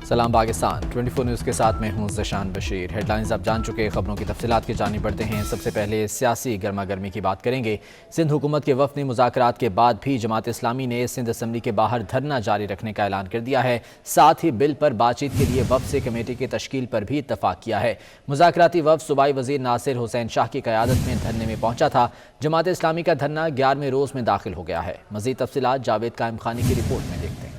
سلام پاکستان 24 نیوز کے ساتھ میں ہوں ذیشان بشیر۔ ہیڈ لائنز آپ جان چکے، خبروں کی تفصیلات کی جانب بڑھتے ہیں۔ سب سے پہلے سیاسی گرما گرمی کی بات کریں گے۔ سندھ حکومت کے وفد نے مذاکرات کے بعد بھی جماعت اسلامی نے سندھ اسمبلی کے باہر دھرنا جاری رکھنے کا اعلان کر دیا ہے۔ ساتھ ہی بل پر بات چیت کے لیے وفد سے کمیٹی کی تشکیل پر بھی اتفاق کیا ہے۔ مذاکراتی وفد صوبائی وزیر ناصر حسین شاہ کی قیادت میں دھرنے میں پہنچا تھا۔ جماعت اسلامی کا دھرنا 11ویں روز میں داخل ہو گیا ہے۔ مزید تفصیلات جاوید قائم خانی کی رپورٹ میں دیکھتے ہیں۔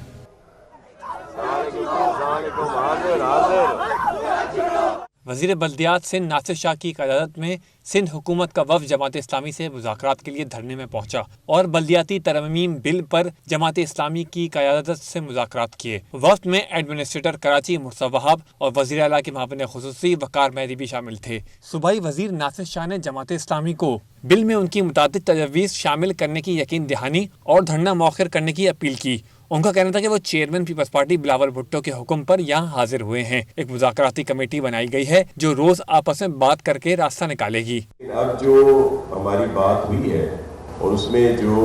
وزیر بلدیات سندھ ناصر شاہ کی قیادت میں سندھ حکومت کا وفد جماعت اسلامی سے مذاکرات کے لیے دھرنے میں پہنچا اور بلدیاتی ترمیم بل پر جماعت اسلامی کی قیادت سے مذاکرات کیے۔ وفد میں ایڈمنسٹریٹر کراچی مرسا وہاب اور وزیر اعلیٰ کے معاون خصوصی وقار مہدی بھی شامل تھے۔ صوبائی وزیر ناصر شاہ نے جماعت اسلامی کو بل میں ان کی متعدد تجاویز شامل کرنے کی یقین دہانی اور دھرنا مؤخر کرنے کی اپیل کی۔ ان کا کہنا تھا کہ وہ chairman Peoples Party Bilawal Bhutto کے حکم پر یہاں حاضر ہوئے ہیں۔ ایک مذاکراتی کمیٹی بنائی گئی ہے جو روز آپس میں بات کر کے راستہ نکالے گی۔ اب جو ہماری بات ہوئی ہے اور اس میں جو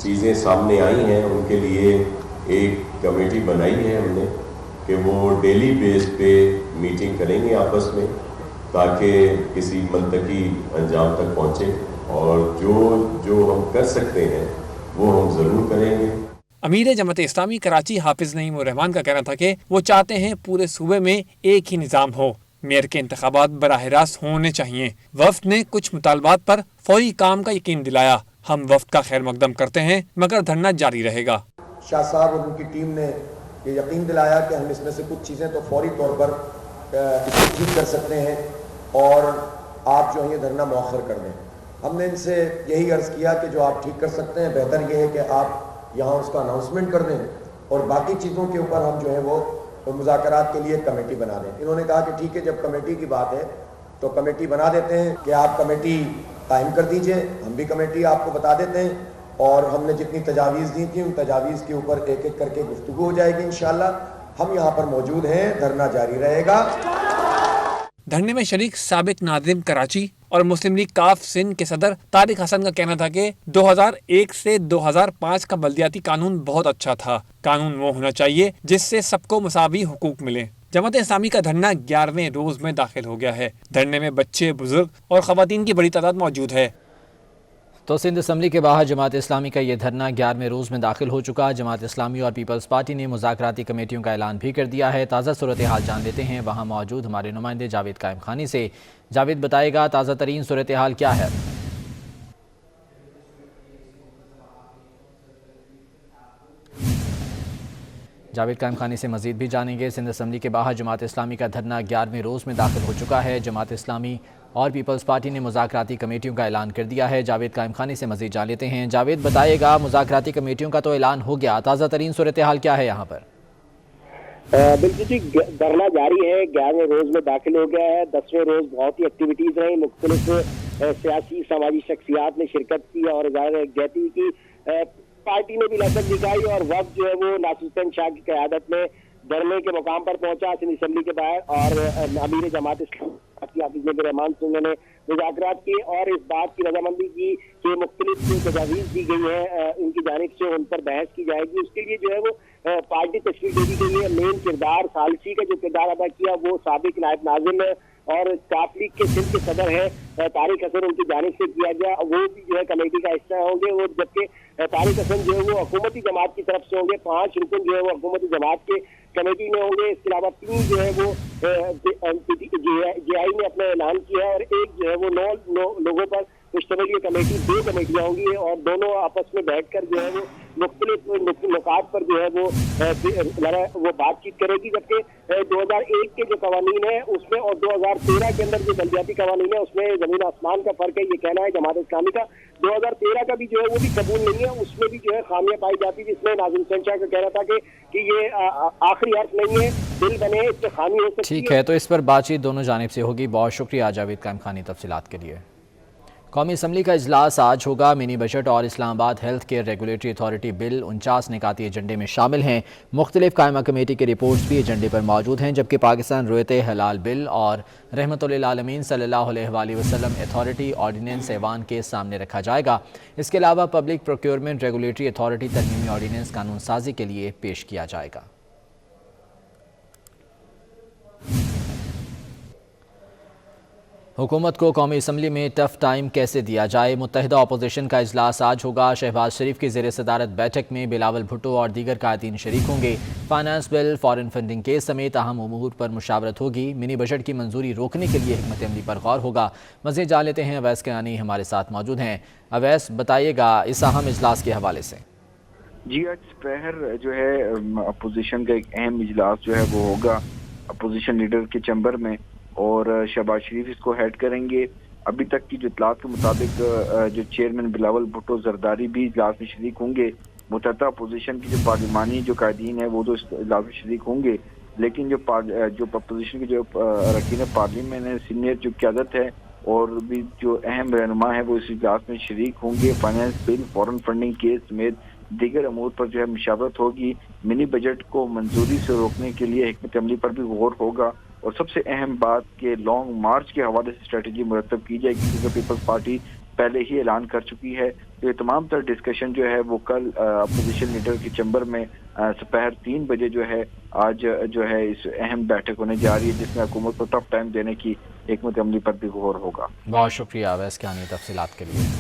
چیزیں سامنے آئی ہیں ان کے لیے ایک کمیٹی بنائی ہے ہم نے کہ وہ ڈیلی بیس پہ میٹنگ کریں گے آپس میں تاکہ کسی منطقی انجام تک پہنچے، اور جو ہم کر سکتے ہیں وہ ہم ضرور کریں گے۔ امیر جماعت اسلامی کراچی حافظ نعیم الرحمان کا کہنا تھا کہ وہ چاہتے ہیں پورے صوبے میں ایک ہی نظام ہو، میئر کے انتخابات براہ راست ہونے چاہیے۔ وفد نے کچھ مطالبات پر فوری کام کا یقین دلایا۔ ہم وفد کا خیر مقدم کرتے ہیں مگر دھرنا جاری رہے گا۔ شاہ صاحب اور ان کی ٹیم نے یہ یقین دلایا کہ ہم اس میں سے کچھ چیزیں تو فوری طور پر اس کو ٹھیک کر سکتے ہیں اور آپ جو ہے یہ دھرنا مؤخر کر دیں۔ ہم نے ان سے یہی عرض کیا کہ جو آپ ٹھیک کر سکتے ہیں بہتر یہ ہے کہ آپ یہاں اس کا اناؤنسمنٹ کر دیں اور باقی چیزوں کے اوپر ہم جو ہے وہ مذاکرات کے لیے کمیٹی بنا دیں۔ انہوں نے کہا کہ ٹھیک ہے، جب کمیٹی کی بات ہے تو کمیٹی بنا دیتے ہیں کہ آپ کمیٹی قائم کر دیجئے، ہم بھی کمیٹی آپ کو بتا دیتے ہیں، اور ہم نے جتنی تجاویز دی تھیں ان تجاویز کے اوپر ایک ایک کر کے گفتگو ہو جائے گی انشاءاللہ۔ ہم یہاں پر موجود ہیں، دھرنا جاری رہے گا۔ دھرنے میں شریک سابق ناظم کراچی اور مسلم لیگ کاف سندھ کے صدر طارق حسن کا کہنا تھا کہ 2001 سے 2005 کا بلدیاتی قانون بہت اچھا تھا۔ قانون وہ ہونا چاہیے جس سے سب کو مساوی حقوق ملیں۔ جماعت اسلامی کا دھرنا 11ویں روز میں داخل ہو گیا ہے۔ دھرنے میں بچے، بزرگ اور خواتین کی بڑی تعداد موجود ہے۔ تو سندھ اسمبلی کے باہر جماعت اسلامی کا یہ دھرنا 11ویں روز میں داخل ہو چکا۔ جماعت اسلامی اور پیپلز پارٹی نے مذاکراتی کمیٹیوں کا اعلان بھی کر دیا ہے۔ تازہ صورتحال جان لیتے ہیں وہاں موجود ہمارے نمائندے جاوید قائم خانی سے۔ جاوید بتائے گا تازہ ترین صورتحال کیا ہے؟ جاوید قائم خانی سے مزید بھی جانیں گے۔ سندھ اسمبلی کے باہر جماعت اسلامی کا دھرنا 11ویں روز میں داخل ہو چکا ہے۔ جماعت اسلامی اور پیپلز پارٹی نے مذاکراتی کمیٹیوں کا اعلان کر دیا ہے۔ جاوید قائم خانی سے مزید جان لیتے ہیں۔ جاوید بتائے گا مذاکراتی کمیٹیوں کا تو اعلان ہو گیا، تازہ ترین صورتحال کیا ہے یہاں پر؟ بالکل جی، دھرنا جاری ہے، 11ویں روز میں داخل ہو گیا ہے۔ 10ویں روز بہت ہی ایکٹیویٹیز رہی، مختلف سیاسی سماجی شخصیات نے شرکت کی اور ظاہر یکجہتی کی، پارٹی نے بھی لچک دکھائی، اور وفد جو ہے وہ ناصر حسین شاہ کی قیادت میں دھرنے کے مقام پر پہنچا سندھ اسمبلی کے باہر، اور امیر جماعت اسلامی حافظ نعیم الرحمان سے انہوں نے مذاکرات کی اور اس بات کی رضامندی کی کہ مختلف جو تجاویز دی گئی ہیں ان کی جانب سے ان پر بحث کی جائے گی۔ اس کے لیے جو ہے وہ پارٹی تشکیل دے دی گئی ہے۔ مین کردار ثالثی کا جو کردار ادا کیا وہ سابق نائب ناظم اور کاف لیگ کے سندھ کے صدر ہیں طارق حسن، ان کی جانب سے کیا گیا، وہ بھی جو ہے کمیٹی کا حصہ ہوں گے، اور جبکہ طارق حسن جو ہے وہ حکومتی جماعت کی طرف سے ہوں گے۔ 5 رکن جو ہے وہ حکومتی جماعت کے کمیٹی میں ہوں گے۔ اس کے علاوہ 3 جو ہے وہ جے آئی نے اپنا اعلان کیا ہے، اور ایک جو ہے وہ 9 لوگوں پر مشتمل یہ کمیٹی 2 کمیٹیاں ہوں گی، اور دونوں آپس میں بیٹھ کر جو ہے وہ مختلف نکات پر جو ہے وہ بات چیت کرے گی۔ جبکہ 2001 کے جو قوانین ہیں اس میں اور 2013 کے اندر جو بلدیاتی قوانین ہیں اس میں زمین آسمان کا فرق ہے، یہ کہنا ہے جماعت اسلامی کا۔ 2013 کا بھی جو ہے وہ بھی قبول نہیں ہے، اس میں بھی جو ہے خامیاں پائی جاتی، جس میں ناظم حسین شاہ کا کہنا تھا کہ یہ آخری حرف نہیں ہے، بل بنے اس سے خامی ہو سکتی ہے۔ ٹھیک ہے، تو اس پر بات چیت دونوں جانب سے ہوگی۔ بہت شکریہ جاوید قائم خانی تفصیلات کے لیے۔ قومی اسمبلی کا اجلاس آج ہوگا۔ منی بجٹ اور اسلام آباد ہیلتھ کیئر ریگولیٹری اتھارٹی بل 49 نکاتی ایجنڈے میں شامل ہیں۔ مختلف قائمہ کمیٹی کے رپورٹس بھی ایجنڈے پر موجود ہیں، جبکہ پاکستان رویت حلال بل اور رحمت للعالمین صلی اللہ علیہ وآلہ وسلم اتھارٹی آرڈیننس ایوان کے سامنے رکھا جائے گا۔ اس کے علاوہ پبلک پروکیورمنٹ ریگولیٹری اتھارٹی ترمیمی آرڈیننس قانون سازی کے لیے پیش کیا جائے گا۔ हुकूमत को कौमी असम्बली में टफ टाइम कैसे दिया जाए, मुत्तहिदा अपोजिशन का इजलास आज होगा। शहबाज शरीफ की ज़ेर सदारत बैठक में बिलावल भुट्टो और दीगर कायदीन शरीक होंगे। Finance bill, foreign funding case समेत अहम उमूर पर मुशावरत होगी। मिनी बजट की मंजूरी रोकने के लिए हिकमत अमली पर गौर होगा। मज़ीद जान लेते हैं, अवैस किरानी हमारे साथ मौजूद हैं। अवैस, बताइएगा इस अहम इजलास के हवाले से। जी, आज दोपहर जो है अपोजिशन का एक अहम इजलास जो है वो होगा अपोजिशन लीडर के चैम्बर में, और शहबाज शरीफ इसको हेड करेंगे। अभी तक की जो इतलात के मुताबिक जो चेयरमैन बिलावल भुट्टो जरदारी भी इजलास में शरीक होंगे। मुतहदा अपोजिशन की जो पार्लिमानी जो कायदीन है वो तो इजलास में शरीक होंगे, लेकिन जो अपोजिशन के जो अरकान पार्लियामेंट है, सीनियर जो क़यादत है और भी जो अहम रहनुमा है वो इस इजलास में शरीक होंगे। Finance bill, foreign funding case समेत दीगर अमूर पर जो है मुशावरत होगी। मिनी बजट को मंजूरी से रोकने के लिए हिकमत अमली पर भी गौर होगा, और सबसे अहम बात कि लॉन्ग मार्च के हवाले से स्ट्रेटजी मुरतब की जाएगी, क्योंकि पीपल्स पार्टी पहले ही ऐलान कर चुकी है। तो ये तमाम तर डिस्कशन जो है वो कल अपोजिशन लीडर के चैम्बर में दोपहर 3 बजे जो है आज जो है इस अहम बैठक होने जा रही है, जिसमें हुकूमत को टफ टाइम देने की हिकमत अमली पर भी गौर होगा। बहुत शुक्रिया अवैस किरानी तफसीलात के लिए।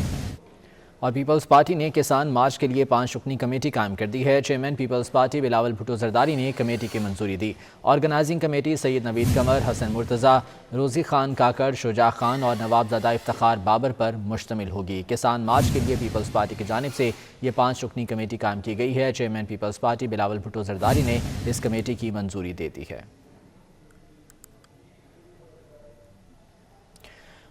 और पीपल्स पार्टी ने किसान मार्च के लिए 5 रुकनी कमेटी कायम कर दी है। Chairman Peoples Party Bilawal Bhutto Zardari ने कमेटी की मंजूरी दी। ऑर्गेनाइजिंग कमेटी सैयद नवीद कमर, हसन मुर्तज़ा, रोज़ी खान काकड़, शुजा खान और नवाबजादा इफ्तिखार बाबर पर मुश्तमिल होगी। किसान मार्च के लिए पीपल्स पार्टी की जानिब से ये 5 रुकनी कमेटी कायम की गई है। Chairman Peoples Party Bilawal Bhutto Zardari ने इस कमेटी की मंजूरी दे दी है।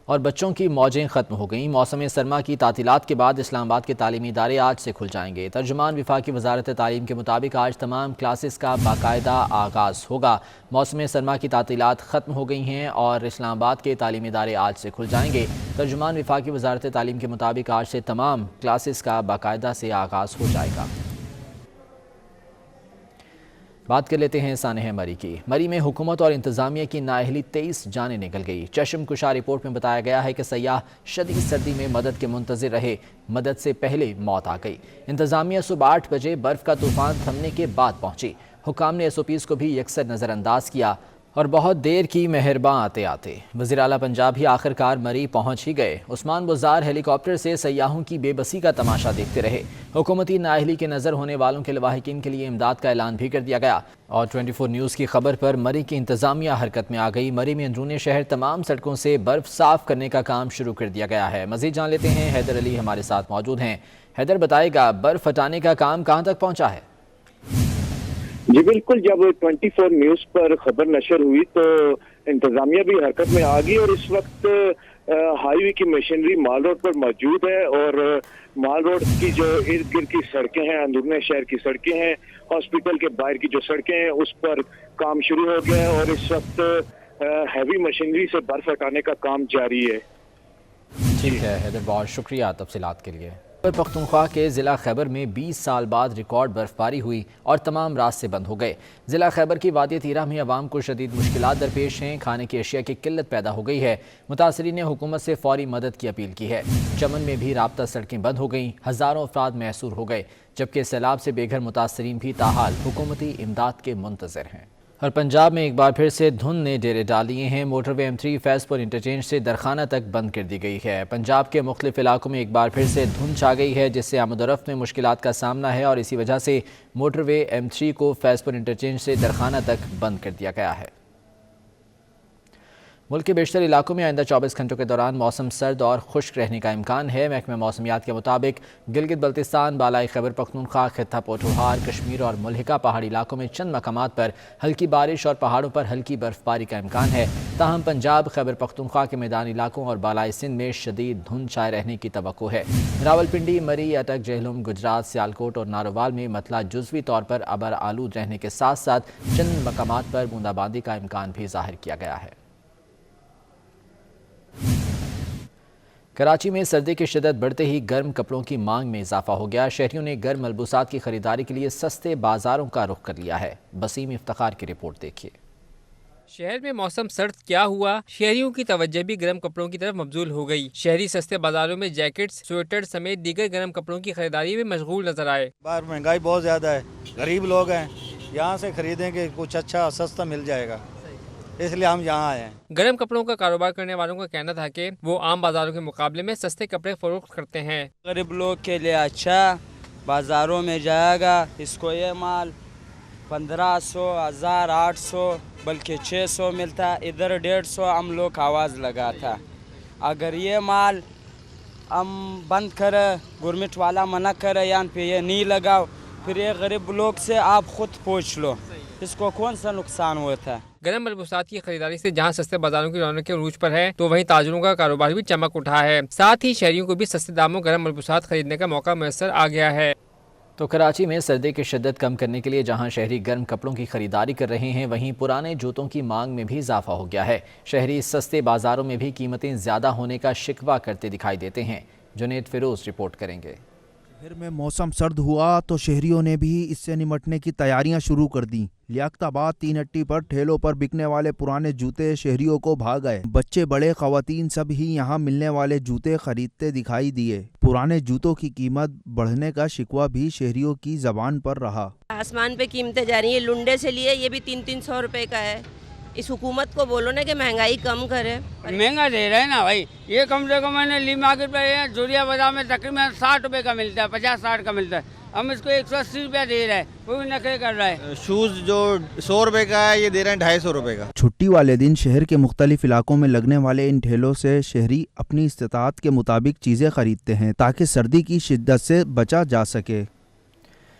और बच्चों की मौजें ख़त्म हो गईं। मौसम सरमा की तातीलात के बाद इस्लामाबाद के तालीमी इदारे आज से खुल जाएंगे। तर्जुमान वफाकी वजारत तालीम के मुताबिक आज तमाम क्लासेस का बाकायदा आगाज़ होगा। मौसम सरमा की तातीलात ख़त्म हो गई हैं और इस्लामाबाद के तालीमी इदारे आज से खुल जाएंगे। तर्जुमान वफाकी वजारत तालीम के मुताबिक आज से तमाम क्लासेस का बाकायदा से आगाज़ हो जाएगा। बात कर लेते हैं सानह मरी की। मरी में हुकूमत और इंतज़ामिया की नाअहली 23 जानें निकल गई। चश्म कुशा रिपोर्ट में बताया गया है कि सयाह शदीद सर्दी में मदद के मुंतज़िर रहे, मदद से पहले मौत आ गई। इंतज़ामिया सुबह 8 बजे बर्फ़ का तूफ़ान थमने के बाद पहुंची। हुकाम ने SOPs को भी यकसर नज़रअंदाज किया और बहुत देर की मेहरबान आते आते वज़ीर आला पंजाब भी आखिरकार मरी पहुंच ही गए। उस्मान बुज़ार हेलीकॉप्टर से सयाहों की बेबसी का तमाशा देखते रहे। हुकूमती नाअहली के नज़र होने वालों के लवाहिकीन के लिए इमदाद का ऐलान भी कर दिया गया। और 24 न्यूज़ की खबर पर मरी की इंतज़ामिया हरकत में आ गई। मरी में अंदरूनी शहर तमाम सड़कों से बर्फ़ साफ़ करने का काम शुरू कर दिया गया है। मज़ीद जान लेते हैं, हैदर अली हमारे साथ मौजूद हैं। हैदर, बताएगा बर्फ़ हटाने का काम कहाँ तक पहुँचा है? जी बिल्कुल, जब 24 न्यूज़ पर खबर नशर हुई तो इंतजामिया भी हरकत में आ गई, और इस वक्त हाईवे की मशीनरी माल रोड पर मौजूद है, और माल रोड की जो इर्द गिर्द की सड़कें हैं, अंदरूनी शहर की सड़कें हैं, हॉस्पिटल के बाहर की जो सड़कें हैं, उस पर काम शुरू हो गया है, और इस वक्त हैवी मशीनरी से बर्फ हटाने का काम जारी है। ठीक है हैदर, बहुत शुक्रिया तफसीलात के लिए। खैबर पख्तूनख्वा के ज़िला खैबर में 20 साल बाद रिकॉर्ड बर्फबारी हुई और तमाम रास्ते बंद हो गए। ज़िला खैबर की वादी तीरा में अवाम को शदीद मुश्किलात दरपेश हैं। खाने की अशिया की किल्लत पैदा हो गई है। मुतासरीन ने हुकूमत से फौरी मदद की अपील की है। चमन में भी राब्ता सड़कें बंद हो गईं, हज़ारों अफराद महसूर हो गए, जबकि सैलाब से बेघर मुतासरीन भी ताहाल हुकूमती इमदाद के मुंतज़िर हैं। और पंजाब में एक बार फिर से धुंध ने डेरे डाल दिए हैं। मोटरवे M3 फैज़पुर इंटरचेंज से दरखाना तक बंद कर दी गई है। पंजाब के मुख्तलिफ इलाकों में एक बार फिर से धुंध छा गई है, जिससे आमदोरफ्त में मुश्किलात का सामना है, और इसी वजह से मोटरवे M3 को फैज़पुर इंटरचेंज से दरखाना तक बंद कर दिया गया है। मुल्क के बेशतर इलाकों में आइंदा 24 घंटों के दौरान मौसम सर्द और खुश्क रहने का इम्कान है। महकमा मौसमियात के मुताबिक गिलगित बल्तिस्तान, बालाई खैबर पख्तूनख्वा, खित्ता पोठोहार, कश्मीर और मुल्हिका पहाड़ी इलाकों में चंद मकामात पर हल्की बारिश और पहाड़ों पर हल्की बर्फबारी का इम्कान है। ताहम पंजाब, खैबर पख्तूनख्वा के मैदानी इलाकों और बालाई सिंध में शदीद धुंध छाए रहने की तवक्को है। रावलपिंडी, मरी, अटक, जहलुम, गुजरात, सियालकोट और नारोवाल में मतला जुज़वी तौर पर अबर आलूद रहने के साथ साथ चंद मकामात पर बूंदाबांदी का इम्कान भी जाहिर किया गया है। कराची में सर्दी की शिद्दत बढ़ते ही गर्म कपड़ों की मांग में इजाफा हो गया। शहरियों ने गर्म मलबूसात की खरीदारी के लिए सस्ते बाजारों का रुख कर लिया है। बसीम इफ्तिखार की रिपोर्ट देखिए। शहर में मौसम सर्द क्या हुआ, शहरियों की तवज्जो भी गर्म कपड़ों की तरफ मबजूल हो गई। शहरी सस्ते बाजारों में जैकेट्स, स्वेटर समेत दीगर गर्म कपड़ों की खरीदारी में मशगूल नजर आए। बाहर महंगाई बहुत ज़्यादा है, गरीब लोग हैं, यहाँ से खरीदेंगे कुछ अच्छा सस्ता मिल जाएगा। اس لیے ہم یہاں آئے ہیں۔ गर्म कपड़ों का कारोबार करने वालों का कहना था कि वो आम बाजारों के मुकाबले में सस्ते कपड़े फरोख्त करते हैं। गरीब लोग के लिए अच्छा बाज़ारों में जाएगा। इसको ये माल 1500, 1000, 800 बल्कि 600 मिलता है, इधर 150 हम लोग आवाज़ लगा था। अगर ये माल हम बंद करे, गवर्नमेंट वाला मना करे यहाँ पे ये नहीं लगाओ, फिर ये गरीब लोग से आप खुद पूछ लो इसको कौन सा नुकसान होता है। गर्म मलबूसात की खरीदारी से जहां सस्ते बाजारों की रौनक के उरूज पर है, तो वहीं ताजरों का कारोबार भी चमक उठा है। साथ ही शहरियों को भी सस्ते दामों गर्म मलबूसात खरीदने का मौका मैसर आ गया है। तो कराची में सर्दी की शिद्दत कम करने के लिए जहां शहरी गर्म कपड़ों की खरीदारी कर रहे हैं, वहीं पुराने जूतों की मांग में भी इजाफा हो गया है। शहरी सस्ते बाजारों में भी कीमतें ज़्यादा होने का शिकवा करते दिखाई देते हैं। जुनेद फिरोज रिपोर्ट करेंगे। शहर में मौसम सर्द हुआ तो शहरियों ने भी इससे निमटने की तैयारियां शुरू कर दी। लियाकताबाद 3 हट्टी पर ठेलों पर बिकने वाले पुराने जूते शहरियों को भा गए। बच्चे बड़े खवातीन सब ही यहां मिलने वाले जूते खरीदते दिखाई दिए। पुराने जूतों की कीमत बढ़ने का शिकवा भी शहरियों की जबान पर रहा। आसमान पे कीमतें जा रही है। लुंडे से लिए ये भी 300-300 रुपए का है। इस हुकूमत को बोलो ना कि महंगाई कम करे। महंगा दे रहे हैं ना भाई, ये कम से कम मैंने ली मार्केट पर जोरिया बाजार में तकरीबन 60 रुपए का मिलता है, 50-60 का मिलता है, हम इसको 180 रुपया दे रहे हैं, वो भी नखरे कर रहा है। शूज़ जो 100 रुपए का है ये दे रहे हैं 250 रुपए का। छुट्टी वाले दिन शहर के मुख्तलिफ इलाकों में लगने वाले इन ठेलों से शहरी अपनी इस्तिताअत के मुताबिक चीज़ें खरीदते हैं ताकि सर्दी की शिद्दत से बचा जा सके।